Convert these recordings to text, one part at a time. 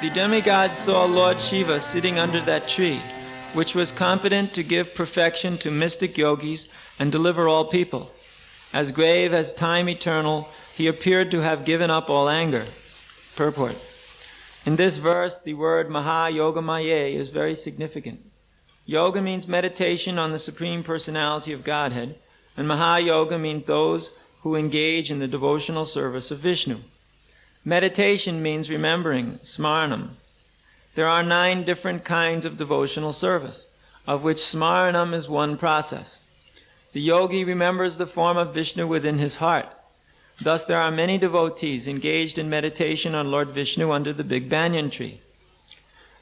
The demigods saw Lord Shiva sitting under that tree, which was competent to give perfection to mystic yogis and deliver all people. As grave as time eternal, he appeared to have given up all anger. Purport. In this verse, the word Maha-yoga-maya is very significant. Yoga means meditation on the Supreme Personality of Godhead, and Maha-yoga means those who engage in the devotional service of Vishnu. Meditation means remembering, smaranam. There are 9 different kinds of devotional service, of which smaranam is one process. The yogi remembers the form of Vishnu within his heart. Thus there are many devotees engaged in meditation on Lord Vishnu under the big banyan tree.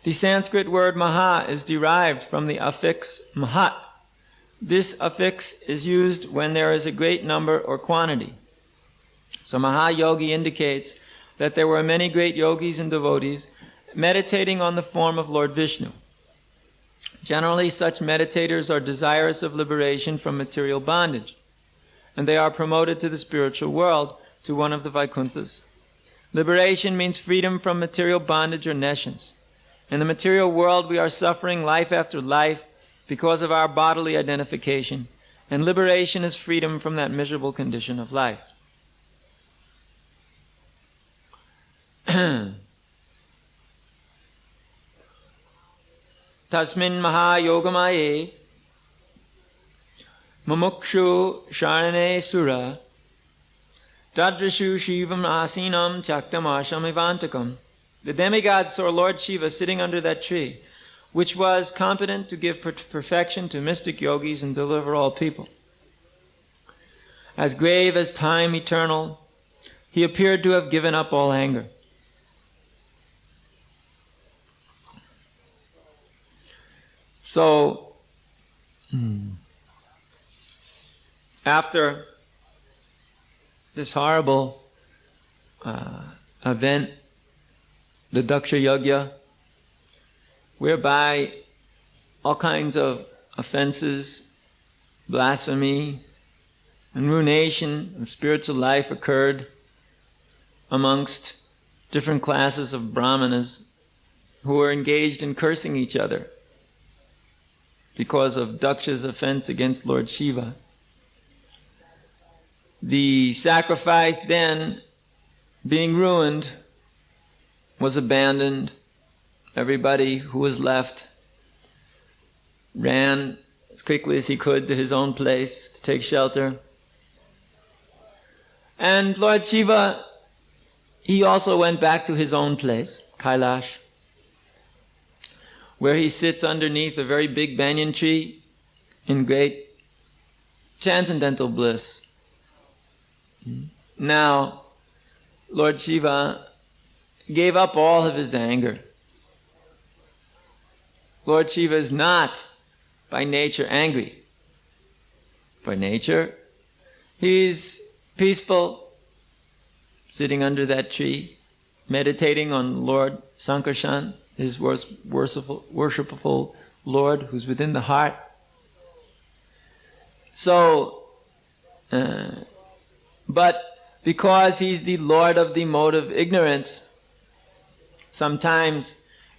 The Sanskrit word Maha is derived from the affix Mahat. This affix is used when there is a great number or quantity. So Maha-yogi indicates that there were many great yogis and devotees meditating on the form of Lord Vishnu. Generally, such meditators are desirous of liberation from material bondage, and they are promoted to the spiritual world, to one of the Vaikunthas. Liberation means freedom from material bondage or nescience. In the material world, we are suffering life after life because of our bodily identification, and liberation is freedom from that miserable condition of life. Tasmin Maha-yoga-maya Mumukshu Sharane Sura Tadrishu Shivam Asinam Chaktam Asham Ivantakam. The demigods saw Lord Shiva sitting under that tree, which was competent to give perfection to mystic yogis and deliver all people. As grave as time eternal, he appeared to have given up all anger. So, after this horrible event, the Daksha Yajna, whereby all kinds of offenses, blasphemy, and ruination of spiritual life occurred amongst different classes of brahmanas who were engaged in cursing each other because of Daksha's offense against Lord Shiva. The sacrifice then, being ruined, was abandoned. Everybody who was left ran as quickly as he could to his own place to take shelter. And Lord Shiva, he also went back to his own place, Kailash, where he sits underneath a very big banyan tree in great transcendental bliss. Now, Lord Shiva gave up all of his anger. Lord Shiva is not by nature angry. By nature, he's peaceful, sitting under that tree, meditating on Lord Sankarshan, his worshipful Lord who's within the heart. So, but because he's the Lord of the mode of ignorance, sometimes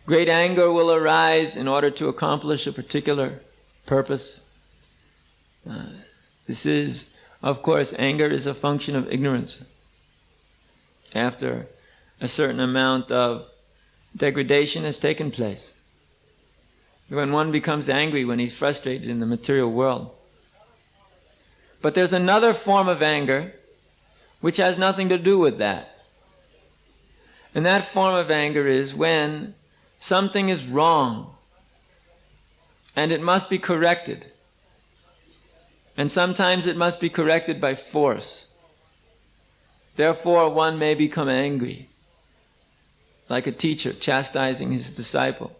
great anger will arise in order to accomplish a particular purpose. This is, of course, anger is a function of ignorance. After a certain amount of degradation has taken place. When one becomes angry, when he's frustrated in the material world. But there's another form of anger which has nothing to do with that. And that form of anger is when something is wrong and it must be corrected. And sometimes it must be corrected by force. Therefore, one may become angry, like a teacher chastising his disciple,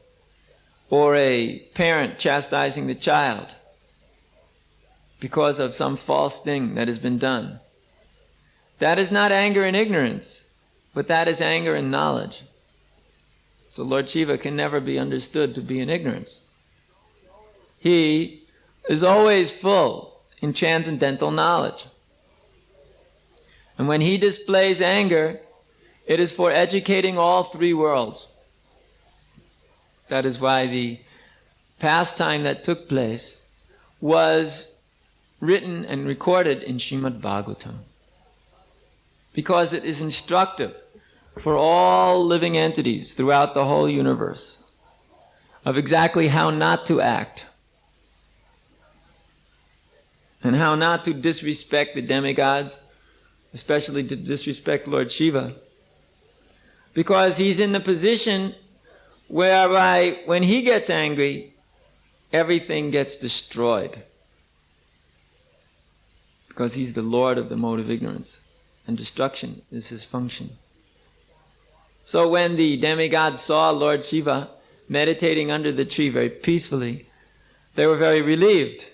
or a parent chastising the child because of some false thing that has been done. That is not anger in ignorance, but that is anger in knowledge. So Lord Shiva can never be understood to be in ignorance. He is always full in transcendental knowledge. And when he displays anger, it is for educating all 3 worlds. That is why the pastime that took place was written and recorded in Srimad Bhagavatam. Because it is instructive for all living entities throughout the whole universe of exactly how not to act and how not to disrespect the demigods, especially to disrespect Lord Shiva, because he's in the position whereby when he gets angry, everything gets destroyed, because he's the Lord of the mode of ignorance, and destruction is his function. So when the demigods saw Lord Shiva meditating under the tree very peacefully, they were very relieved.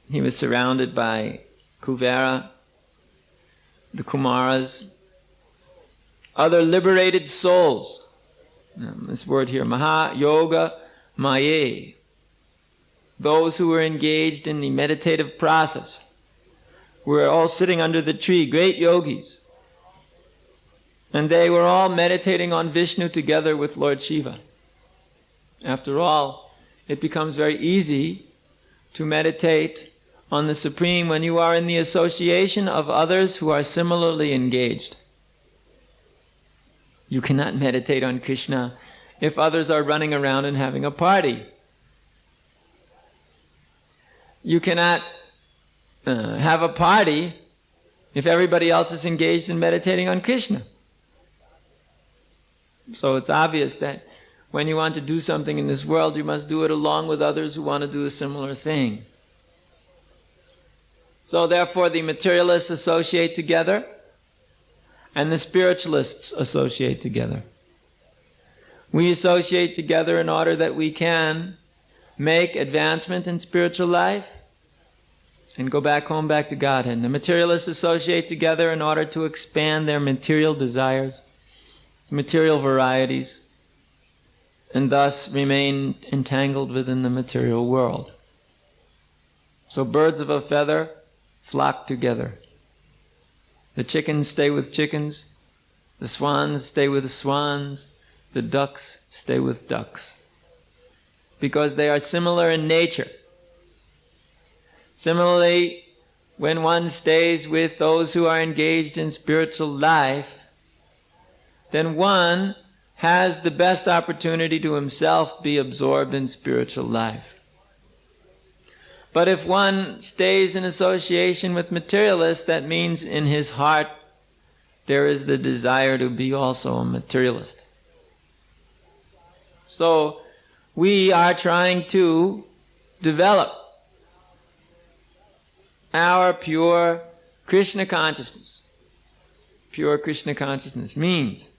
He was surrounded by Kuvera, the Kumaras, other liberated souls. This word here, Maha Yoga Maye. Those who were engaged in the meditative process were all sitting under the tree, great yogis. And they were all meditating on Vishnu together with Lord Shiva. After all, it becomes very easy to meditate on the Supreme when you are in the association of others who are similarly engaged. You cannot meditate on Krishna if others are running around and having a party. You cannot have a party if everybody else is engaged in meditating on Krishna. So it's obvious that when you want to do something in this world, you must do it along with others who want to do a similar thing. So therefore the materialists associate together and the spiritualists associate together. We associate together in order that we can make advancement in spiritual life and go back home, back to Godhead. The materialists associate together in order to expand their material desires, material varieties, and thus remain entangled within the material world. So birds of a feather flock together. The chickens stay with chickens, the swans stay with the swans, the ducks stay with ducks, because they are similar in nature. Similarly, when one stays with those who are engaged in spiritual life, then one has the best opportunity to himself be absorbed in spiritual life. But if one stays in association with materialists, that means in his heart there is the desire to be also a materialist. So we are trying to develop our pure Krishna consciousness. Pure Krishna consciousness means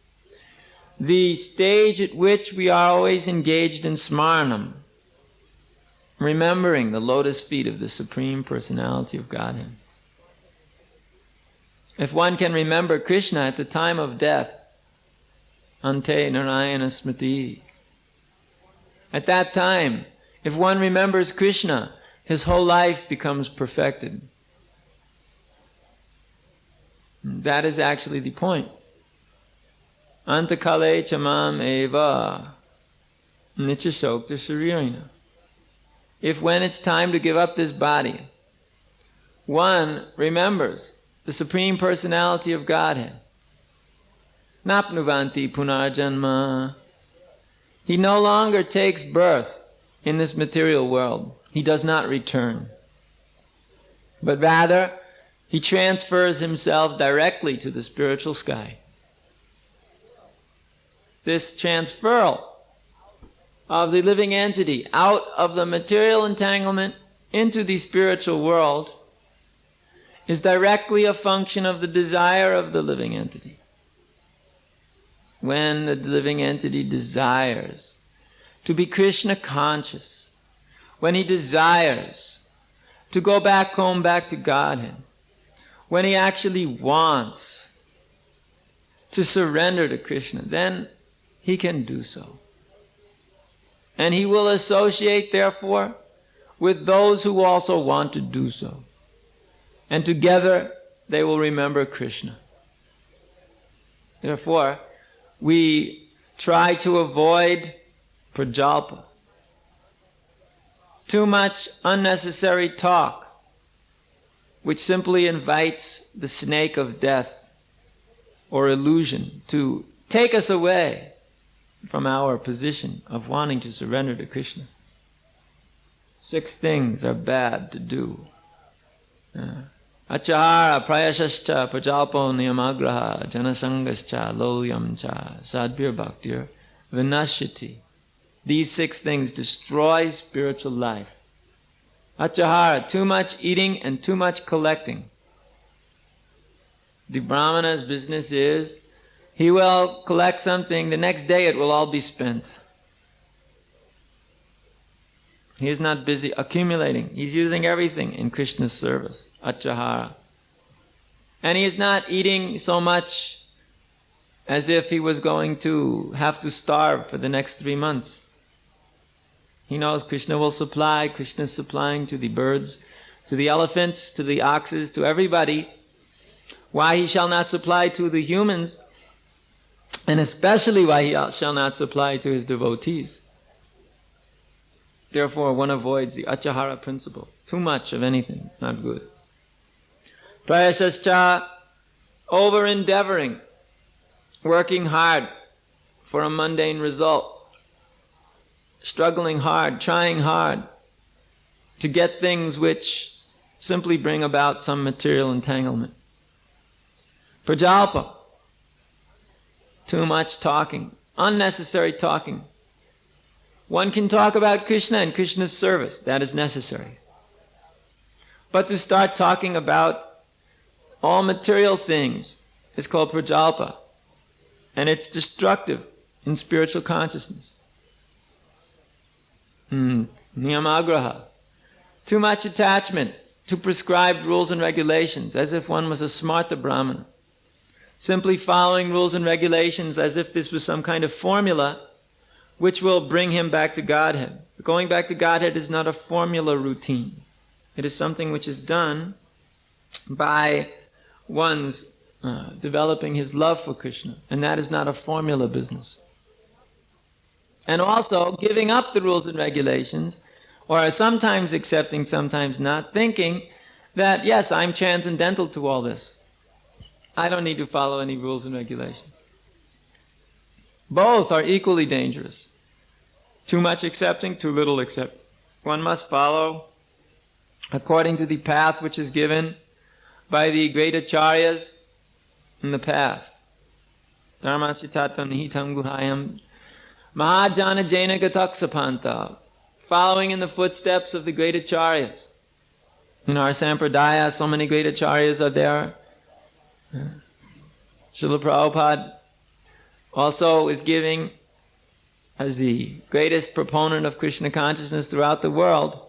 the stage at which we are always engaged in smaranam, remembering the lotus feet of the Supreme Personality of Godhead. If one can remember Krishna at the time of death, ante narayana smriti, at that time, if one remembers Krishna, his whole life becomes perfected. That is actually the point. Antakale chamam eva nichashokta sharirina. If when it's time to give up this body, one remembers the Supreme Personality of Godhead, napnuvanti punarjanma, he no longer takes birth in this material world. He does not return. But rather, he transfers himself directly to the spiritual sky. This transferal of the living entity out of the material entanglement into the spiritual world is directly a function of the desire of the living entity. When the living entity desires to be Krishna conscious, when he desires to go back home, back to Godhead, when he actually wants to surrender to Krishna, then he can do so. And he will associate, therefore, with those who also want to do so. And together they will remember Krishna. Therefore, we try to avoid prajalpa. Too much unnecessary talk, which simply invites the snake of death or illusion to take us away from our position of wanting to surrender to Krishna. 6 things are bad to do. Achahara prayashascha prajalpo niyamagraha janasangascha lolyamcha sadbir bhaktir vinashyati. These 6 things destroy spiritual life. Achahara, too much eating and too much collecting. The Brahmana's business is, he will collect something, the next day it will all be spent. He is not busy accumulating. He's using everything in Krishna's service. Achahara. And he is not eating so much as if he was going to have to starve for the next 3 months. He knows Krishna will supply. Krishna is supplying to the birds, to the elephants, to the oxes, to everybody. Why he shall not supply to the humans, and especially why he shall not supply to his devotees. Therefore, one avoids the achahara principle. Too much of anything is not good. Prayasascha, over-endeavoring, working hard for a mundane result, struggling hard, trying hard to get things which simply bring about some material entanglement. Prajalpa, too much talking, unnecessary talking. One can talk about Krishna and Krishna's service, that is necessary. But to start talking about all material things is called prajalpa, and it's destructive in spiritual consciousness. Niyamagraha, too much attachment to prescribed rules and regulations, as if one was a smarta brahmana. Simply following rules and regulations as if this was some kind of formula which will bring him back to Godhead. Going back to Godhead is not a formula routine. It is something which is done by one's developing his love for Krishna. And that is not a formula business. And also giving up the rules and regulations, or sometimes accepting, sometimes not, thinking that, yes, I'm transcendental to all this. I don't need to follow any rules and regulations. Both are equally dangerous. Too much accepting, too little accepting. One must follow according to the path which is given by the great acharyas in the past. Dharmasya tattvam nihitam guhayam mahajana jena gataksapanta. Following in the footsteps of the great acharyas. In our sampradaya, so many great acharyas are there. Srila Prabhupada also is giving, as the greatest proponent of Krishna consciousness throughout the world,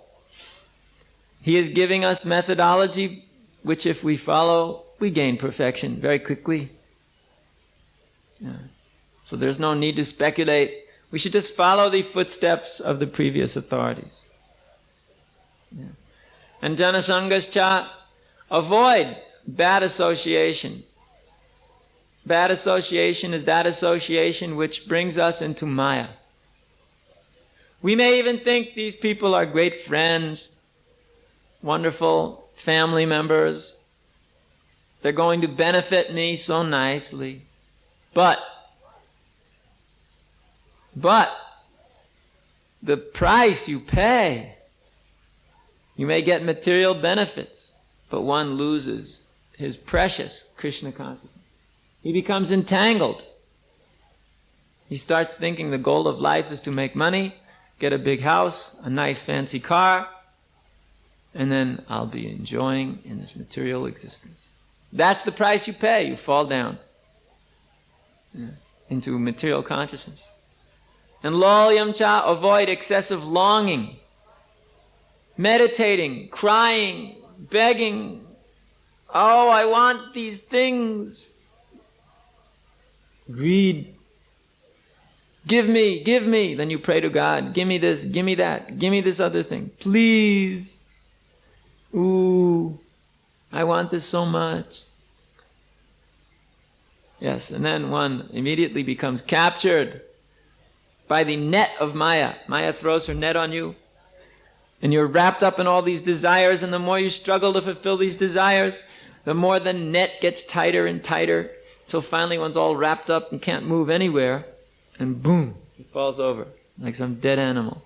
he is giving us methodology which if we follow, we gain perfection very quickly. So there's no need to speculate. We should just follow the footsteps of the previous authorities. And janasangascha, avoid bad association. Bad association is that association which brings us into Maya. We may even think these people are great friends, wonderful family members. They're going to benefit me so nicely. But the price you pay, you may get material benefits, but one loses his precious Krishna consciousness. He becomes entangled. He starts thinking the goal of life is to make money, get a big house, a nice fancy car, and then I'll be enjoying in this material existence. That's the price you pay. You fall down into material consciousness. And lolyam cha, avoid excessive longing, meditating, crying, begging. Oh, I want these things. Greed. Give me. Then you pray to God, give me this, give me that, give me this other thing. Please. Ooh, I want this so much. Yes, and then one immediately becomes captured by the net of Maya. Maya throws her net on you, and you're wrapped up in all these desires, and the more you struggle to fulfill these desires, the more the net gets tighter and tighter, till finally one's all wrapped up and can't move anywhere, and boom, it falls over like some dead animal.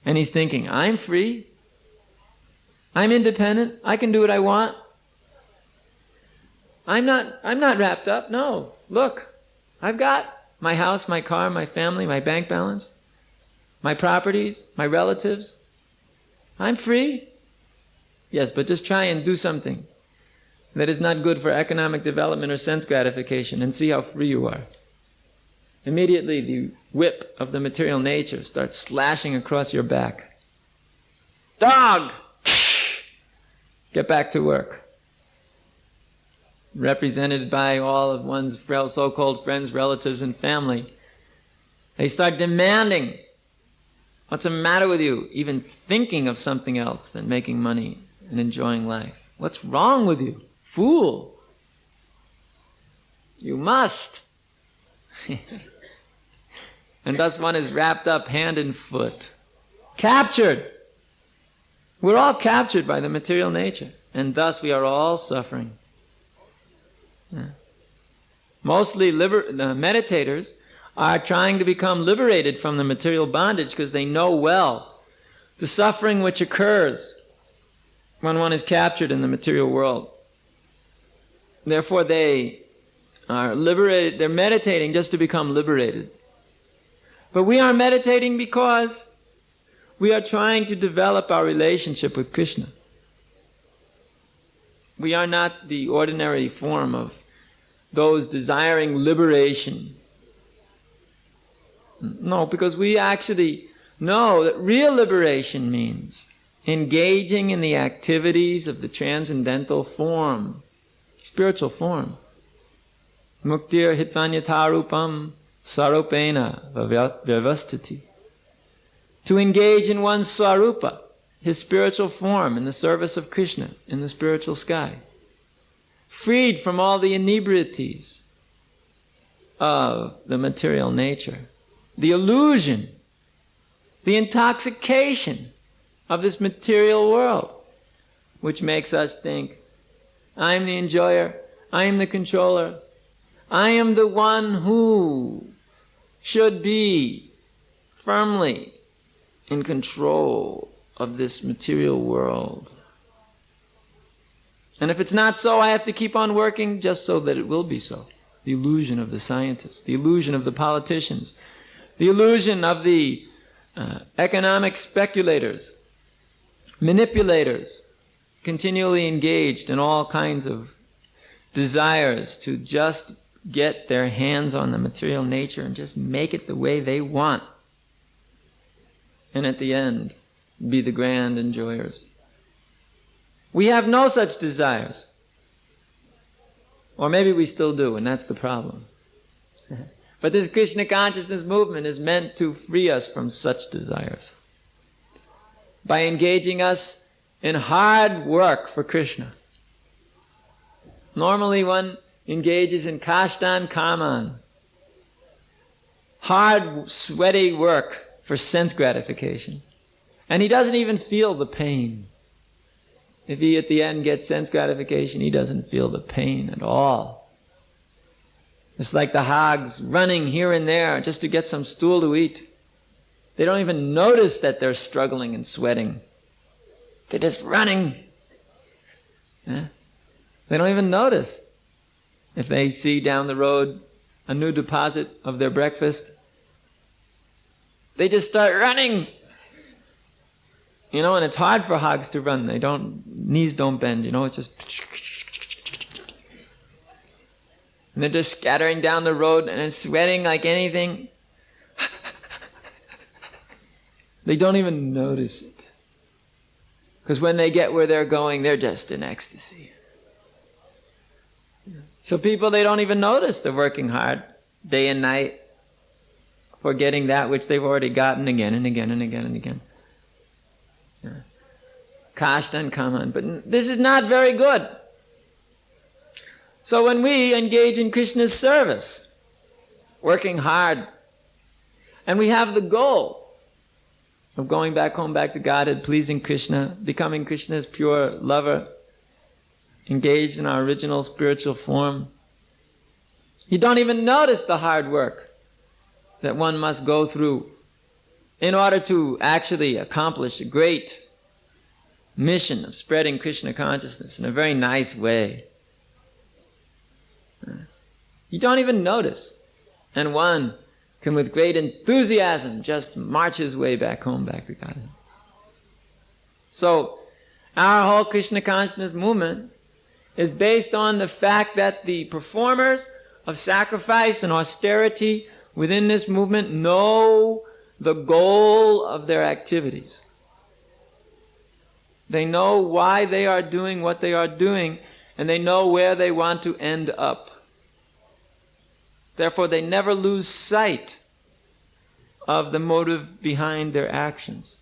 And he's thinking, I'm free, I'm independent, I can do what I want. I'm not wrapped up. No, look, I've got my house, my car, my family, my bank balance, my properties, my relatives. I'm free. Yes, but just try and do something that is not good for economic development or sense gratification, and see how free you are. Immediately the whip of the material nature starts slashing across your back. Dog! Get back to work. Represented by all of one's so-called friends, relatives, and family. They start demanding, what's the matter with you? Even thinking of something else than making money and enjoying life. What's wrong with you? Fool! You must! And thus one is wrapped up hand and foot. Captured! We're all captured by the material nature, and thus we are all suffering. Yeah. Mostly meditators are trying to become liberated from the material bondage because they know well the suffering which occurs when one is captured in the material world. Therefore they are liberated, they're meditating just to become liberated. But we are meditating because we are trying to develop our relationship with Krishna. We are not the ordinary form of those desiring liberation. No, because we actually know that real liberation means engaging in the activities of the transcendental form, spiritual form. Muktir hitvanyatarupam sarupena vyavastiti. To engage in one's swarupa, his spiritual form, in the service of Krishna, in the spiritual sky. Freed from all the inebrieties of the material nature. The illusion, the intoxication of this material world, which makes us think, I'm the enjoyer, I am the controller, I am the one who should be firmly in control of this material world. And if it's not so, I have to keep on working just so that it will be so. The illusion of the scientists, the illusion of the politicians, the illusion of the economic speculators, manipulators, continually engaged in all kinds of desires to just get their hands on the material nature and just make it the way they want. And at the end, be the grand enjoyers. We have no such desires. Or maybe we still do, and that's the problem. But this Krishna consciousness movement is meant to free us from such desires. By engaging us in hard work for Krishna. Normally one engages in kashtan kaman. Hard, sweaty work for sense gratification. And he doesn't even feel the pain. If he at the end gets sense gratification, he doesn't feel the pain at all. It's like the hogs running here and there just to get some stool to eat. They don't even notice that they're struggling and sweating. They're just running. Yeah? They don't even notice. If they see down the road a new deposit of their breakfast, they just start running. You know, and it's hard for hogs to run. Knees don't bend, you know, it's just... And they're just scattering down the road and sweating like anything. They don't even notice it. Because when they get where they're going, they're just in ecstasy. So people, they don't even notice they're working hard, day and night, for getting that which they've already gotten again and again and again and again. Kashta and Kaman. But this is not very good. So when we engage in Krishna's service, working hard. And we have the goal of going back home, back to Godhead, pleasing Krishna, becoming Krishna's pure lover, engaged in our original spiritual form. You don't even notice the hard work that one must go through in order to actually accomplish a great mission of spreading Krishna consciousness in a very nice way. You don't even notice. And one can with great enthusiasm just march his way back home, back to Godhead. So, our whole Krishna consciousness movement is based on the fact that the performers of sacrifice and austerity within this movement know the goal of their activities. They know why they are doing what they are doing, and they know where they want to end up. Therefore, they never lose sight of the motive behind their actions.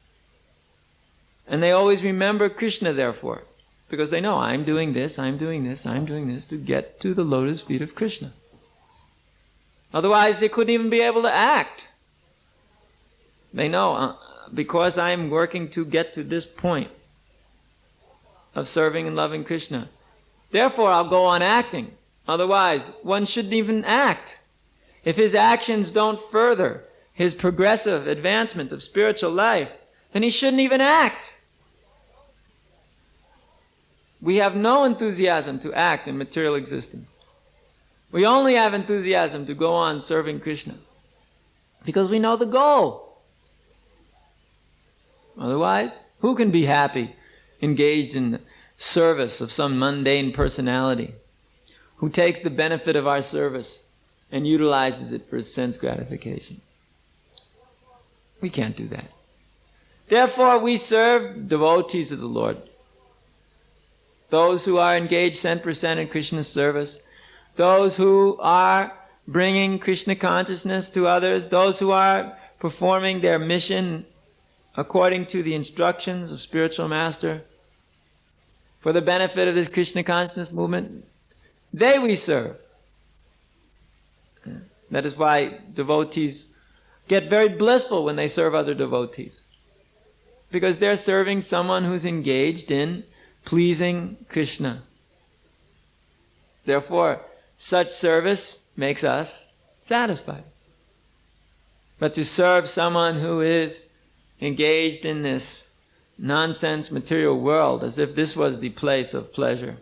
And they always remember Krishna, therefore, because they know, I'm doing this, I'm doing this, I'm doing this to get to the lotus feet of Krishna. Otherwise, they couldn't even be able to act. They know, because I'm working to get to this point of serving and loving Krishna, therefore I'll go on acting. Otherwise, one shouldn't even act. If his actions don't further his progressive advancement of spiritual life, then he shouldn't even act. We have no enthusiasm to act in material existence. We only have enthusiasm to go on serving Krishna because we know the goal. Otherwise, who can be happy engaged in the service of some mundane personality who takes the benefit of our service and utilizes it for sense gratification? We can't do that. Therefore, we serve devotees of the Lord. Those who are engaged 100% in Krishna's service, those who are bringing Krishna consciousness to others, those who are performing their mission according to the instructions of spiritual master for the benefit of this Krishna consciousness movement, they we serve. That is why devotees get very blissful when they serve other devotees, because they're serving someone who's engaged in pleasing Krishna. Therefore, such service makes us satisfied. But to serve someone who is engaged in this nonsense material world as if this was the place of pleasure,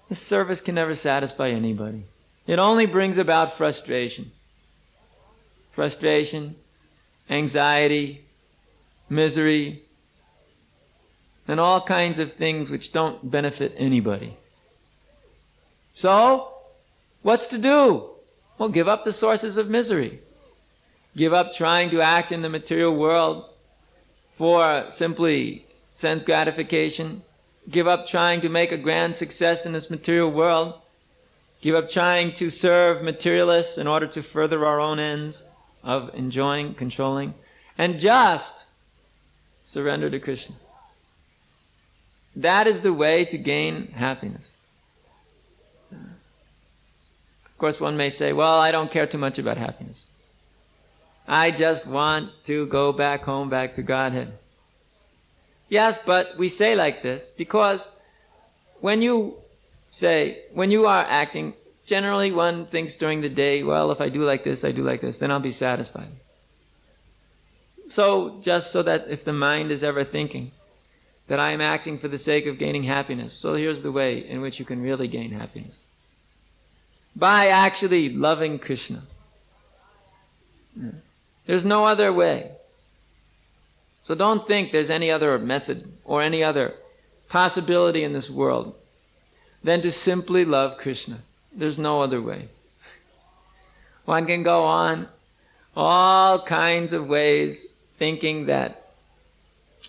this service can never satisfy anybody. It only brings about frustration. Frustration, anxiety, misery, and all kinds of things which don't benefit anybody. So, what's to do? Well, give up the sources of misery. Give up trying to act in the material world for simply sense gratification. Give up trying to make a grand success in this material world. Give up trying to serve materialists in order to further our own ends of enjoying, controlling, and just surrender to Krishna. That is the way to gain happiness. Of course, one may say, well, I don't care too much about happiness. I just want to go back home, back to Godhead. Yes, but we say like this because when you are acting, generally one thinks during the day, well, if I do like this, then I'll be satisfied. So, just so that if the mind is ever thinking that I am acting for the sake of gaining happiness, so here's the way in which you can really gain happiness. By actually loving Krishna. There's no other way. So don't think there's any other method or any other possibility in this world than to simply love Krishna. There's no other way. One can go on all kinds of ways thinking that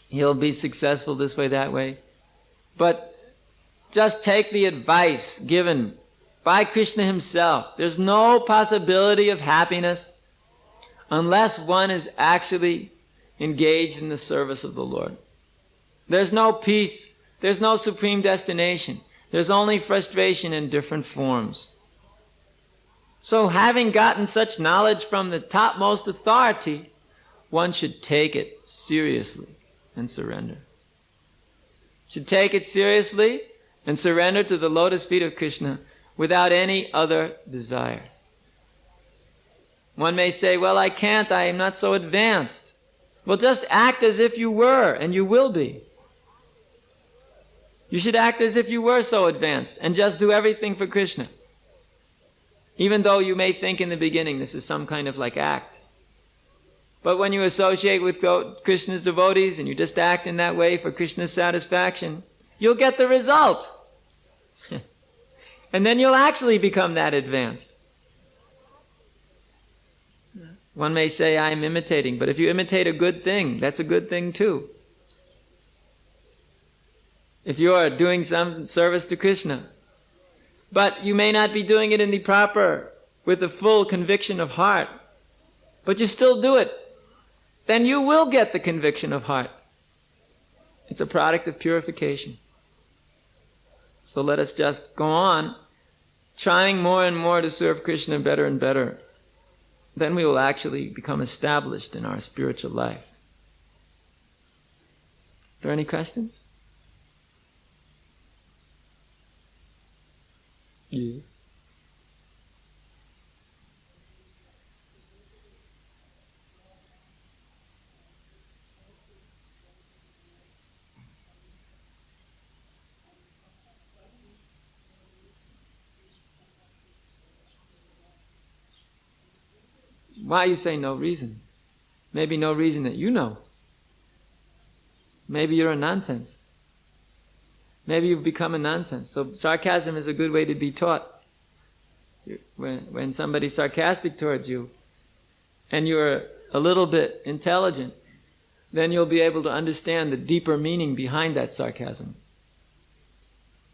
he'll be successful this way, that way. But just take the advice given by Krishna himself. There's no possibility of happiness unless one is actually engaged in the service of the Lord. There's no peace. There's no supreme destination. There's only frustration in different forms. So having gotten such knowledge from the topmost authority, one should take it seriously and surrender. Should take it seriously and surrender to the lotus feet of Krishna without any other desire. One may say, well, I can't, I am not so advanced. Well, just act as if you were, and you will be. You should act as if you were so advanced, and just do everything for Krishna. Even though you may think in the beginning this is some kind of like act. But when you associate with Krishna's devotees, and you just act in that way for Krishna's satisfaction, you'll get the result. And then you'll actually become that advanced. One may say, I'm imitating, but if you imitate a good thing, that's a good thing too. If you are doing some service to Krishna, but you may not be doing it in the proper, with the full conviction of heart, but you still do it, then you will get the conviction of heart. It's a product of purification. So let us just go on, trying more and more to serve Krishna better and better. Then we will actually become established in our spiritual life. Are there any questions? Yes. Why you say no reason? Maybe no reason that you know. Maybe you're a nonsense. Maybe you've become a nonsense. So sarcasm is a good way to be taught. When somebody's sarcastic towards you, and you're a little bit intelligent, then you'll be able to understand the deeper meaning behind that sarcasm.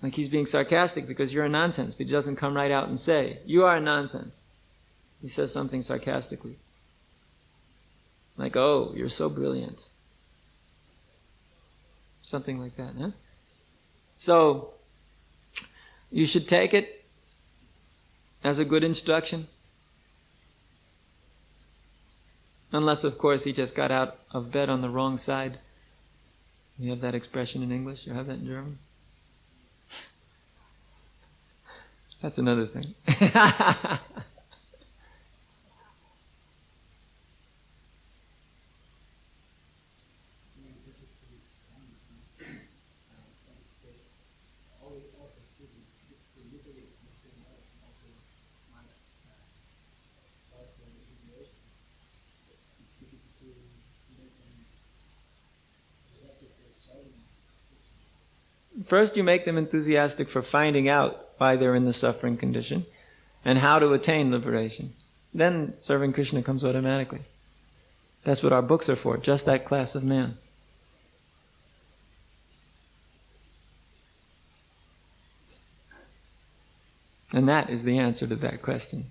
Like he's being sarcastic because you're a nonsense, but he doesn't come right out and say, you are a nonsense. He says something sarcastically. Like, oh, you're so brilliant. Something like that, huh? So, you should take it as a good instruction. Unless, of course, he just got out of bed on the wrong side. You have that expression in English? You have that in German? That's another thing. First, you make them enthusiastic for finding out why they're in the suffering condition and how to attain liberation. Then serving Krishna comes automatically. That's what our books are for, just that class of man. And that is the answer to that question.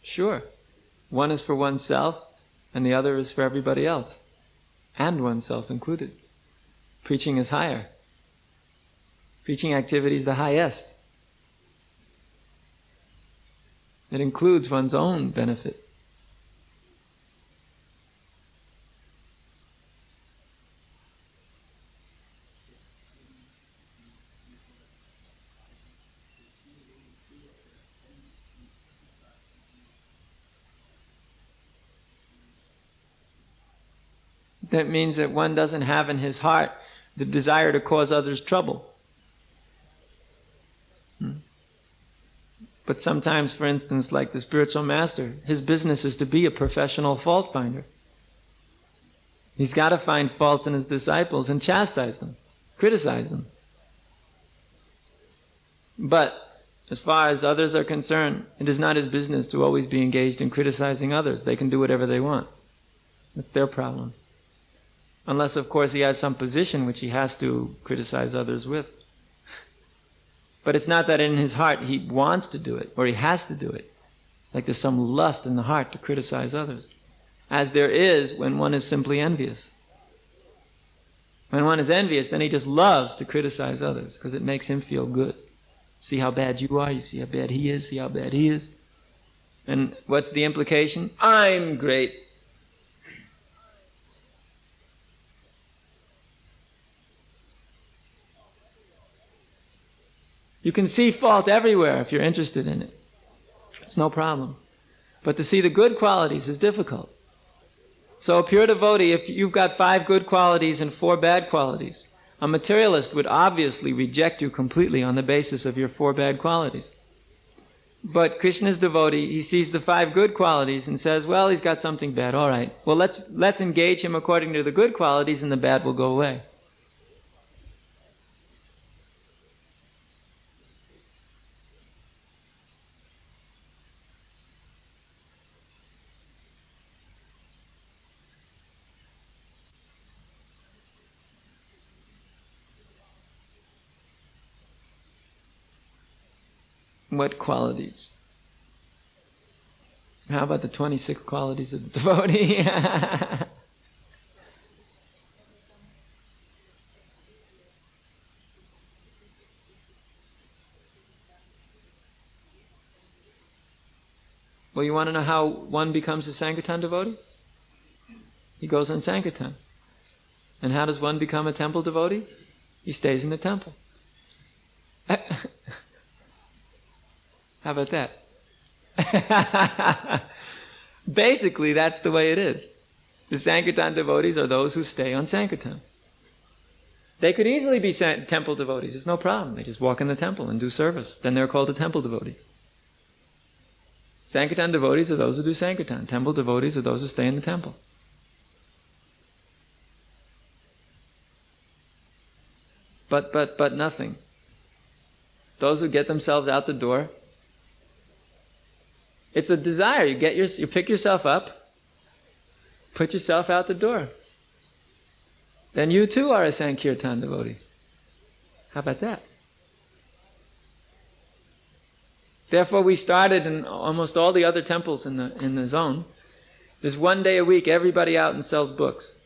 Sure. One is for oneself, and the other is for everybody else, and oneself included. Preaching is higher. Preaching activity is the highest. It includes one's own benefit. That means that one doesn't have in his heart the desire to cause others trouble. But sometimes, for instance, like the spiritual master, his business is to be a professional fault finder. He's got to find faults in his disciples and chastise them, criticize them. But as far as others are concerned, it is not his business to always be engaged in criticizing others. They can do whatever they want. That's their problem. Unless, of course, he has some position which he has to criticize others with. But it's not that in his heart he wants to do it, or he has to do it. Like there's some lust in the heart to criticize others. as there is when one is simply envious. When one is envious, then he just loves to criticize others because it makes him feel good. See how bad you are, you see how bad he is, see how bad he is. And what's the implication? I'm great. You can see fault everywhere if you're interested in it. It's no problem. But to see the good qualities is difficult. So a pure devotee, if you've got 5 good qualities and 4 bad qualities, a materialist would obviously reject you completely on the basis of your 4 bad qualities. But Krishna's devotee, he sees the 5 good qualities and says, well, he's got something bad. All right. Well, let's engage him according to the good qualities and the bad will go away. What qualities? How about the 26 qualities of the devotee? Well, you want to know how one becomes a Sankirtan devotee? He goes on Sankirtan. And how does one become a temple devotee? He stays in the temple. How about that? Basically, that's the way it is. The Sankirtan devotees are those who stay on Sankirtan. They could easily be temple devotees. It's no problem. They just walk in the temple and do service. Then they're called a temple devotee. Sankirtan devotees are those who do Sankirtan. Temple devotees are those who stay in the temple. But nothing. Those who get themselves out the door, it's a desire. You pick yourself up, put yourself out the door. Then you too are a Sankirtan devotee. How about that? Therefore, we started in almost all the other temples in the zone. There's 1 day a week, everybody out and sells books.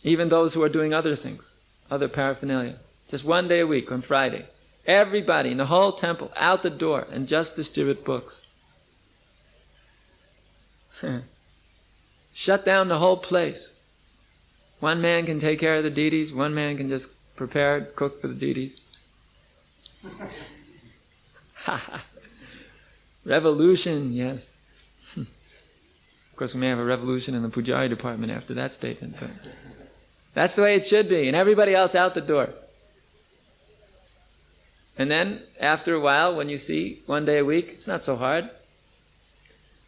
Even those who are doing other things, other paraphernalia. Just 1 day a week on Friday. Everybody in the whole temple out the door and just distribute books. Shut down the whole place. 1 man can take care of the deities, 1 man can just prepare, cook for the deities. Revolution, yes. Of course, we may have a revolution in the Pujari department after that statement, but that's the way it should be, and everybody else out the door. And then, after a while, when you see 1 day a week, it's not so hard.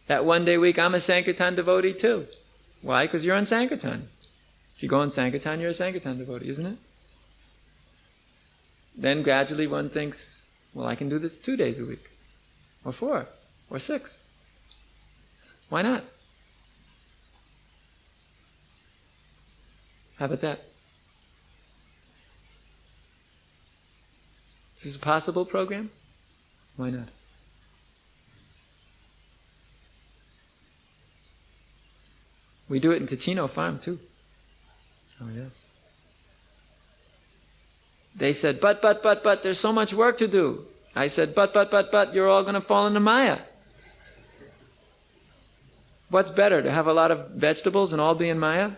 That 1 day a week, I'm a Sankirtan devotee too. Why? Because you're on Sankirtan. If you go on Sankirtan, you're a Sankirtan devotee, isn't it? Then gradually one thinks, well, I can do this 2 days a week, or 4, or 6. Why not? How about that? Is this a possible program? Why not? We do it in Ticino Farm too. Oh yes. They said, but, there's so much work to do. I said, but, you're all going to fall into Maya. What's better, to have a lot of vegetables and all be in Maya?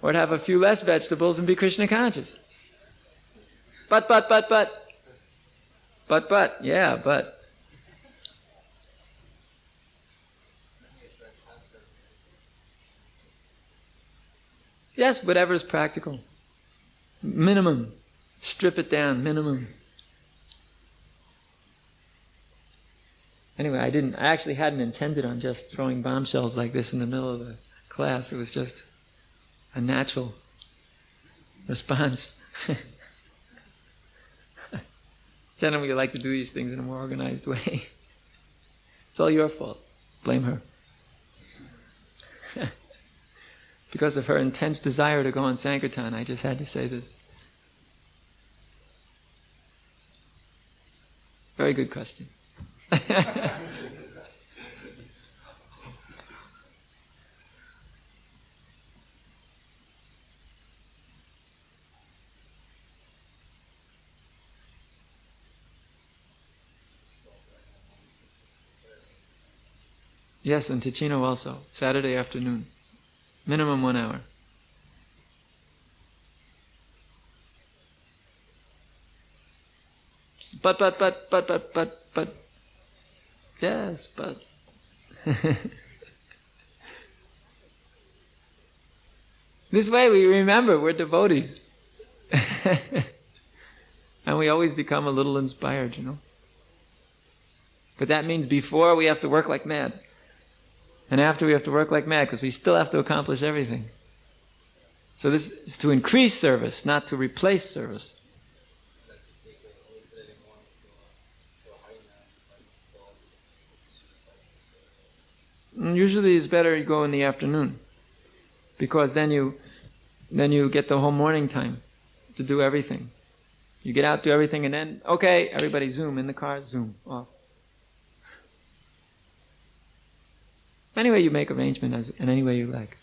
Or to have a few less vegetables and be Krishna conscious? But. Yeah, but. Yes, whatever is practical. Minimum. Strip it down, minimum. Anyway, I actually hadn't intended on just throwing bombshells like this in the middle of the class. It was just a natural response. Generally, we like to do these things in a more organized way. It's all your fault. Blame her. Because of her intense desire to go on Sankirtan, I just had to say this. Very good question. Yes, and Ticino also. Saturday afternoon. Minimum 1 hour. But. Yes, but. This way we remember we're devotees. And we always become a little inspired, But that means before we have to work like mad. And after we have to work like mad, because we still have to accomplish everything. So this is to increase service, not to replace service. And usually it's better you go in the afternoon, because then you get the whole morning time to do everything. You get out, do everything, and then, okay, everybody zoom, in the car, zoom, off. Anyway, you make arrangement in any way you like.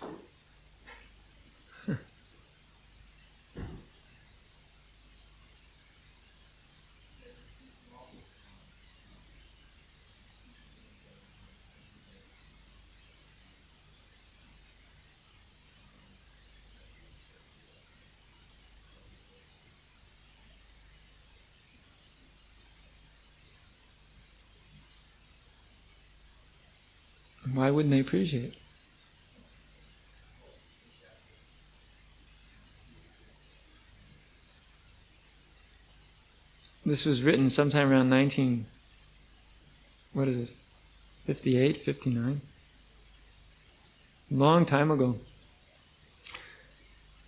Why wouldn't they appreciate it? This was written sometime around 58, 59? Long time ago.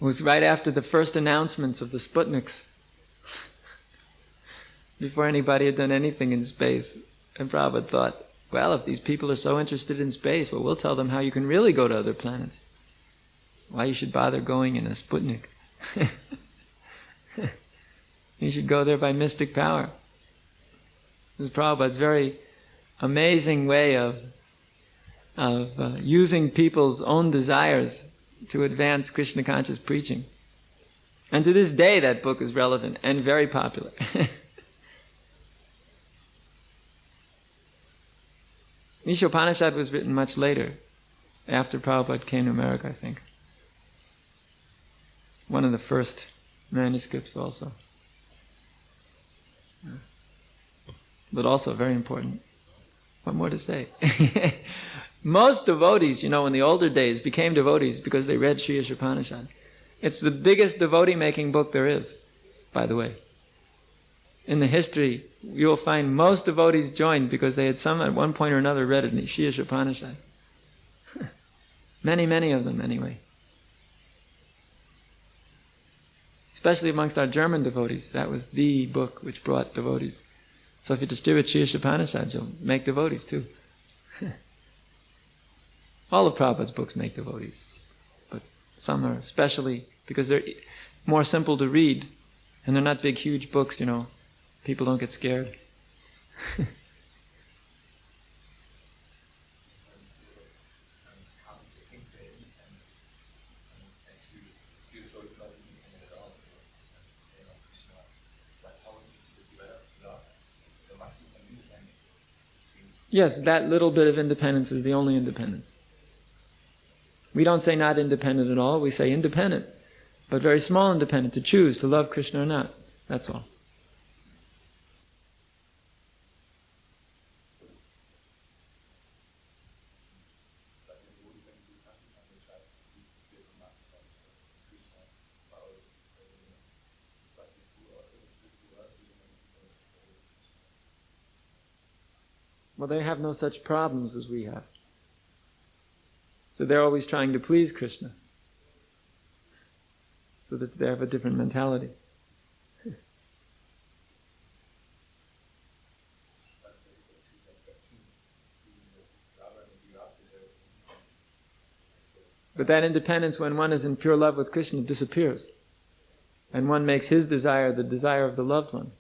It was right after the first announcements of the Sputniks. Before anybody had done anything in space. And Prabhupada thought, well, if these people are so interested in space, well, we'll tell them how you can really go to other planets. Why you should bother going in a Sputnik. You should go there by mystic power. This is Prabhupada's very amazing way of using people's own desires to advance Krishna conscious preaching. And to this day that book is relevant and very popular. Ishopanishad was written much later, after Prabhupada came to America, I think. One of the first manuscripts also. But also very important. What more to say? Most devotees, in the older days, became devotees because they read Sri Ishopanishad. It's the biggest devotee-making book there is, by the way. In the history, you will find most devotees joined because they had at one point or another read it in Sri Ishopanishad. Many of them, anyway. Especially amongst our German devotees. That was the book which brought devotees. So if you distribute Sri Ishopanishad, you'll make devotees too. All of Prabhupada's books make devotees. But some are especially because they're more simple to read. And they're not big, huge books, People don't get scared. Yes, that little bit of independence is the only independence. We don't say not independent at all, we say independent. But very small independent, to choose to love Krishna or not. That's all. Well, they have no such problems as we have. So they're always trying to please Krishna. So that they have a different mentality. But that independence, when one is in pure love with Krishna, disappears. And one makes his desire the desire of the loved one.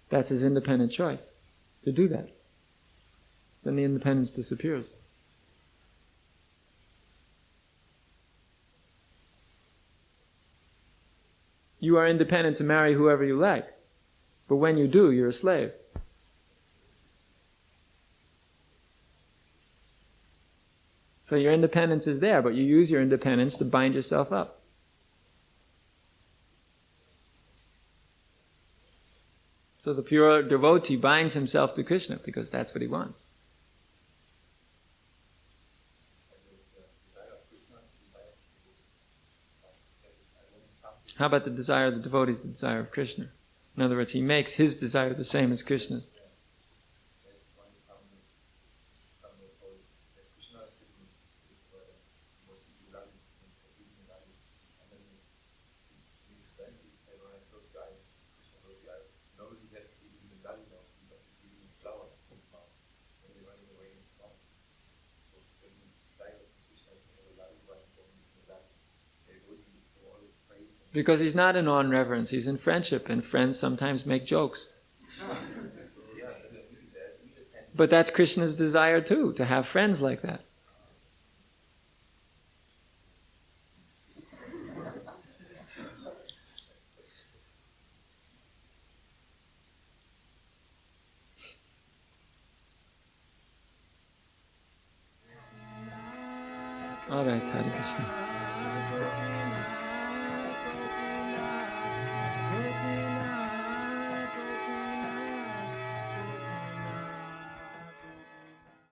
That's his independent choice, to do that. Then the independence disappears. You are independent to marry whoever you like, but when you do, you're a slave. So your independence is there, but you use your independence to bind yourself up. So the pure devotee binds himself to Krishna because that's what he wants. How about the desire of the devotee is the desire of Krishna? In other words, he makes his desire the same as Krishna's. Because he's not in awe and reverence, he's in friendship, and friends sometimes make jokes. But that's Krishna's desire too, to have friends like that. All right, Hare Krishna.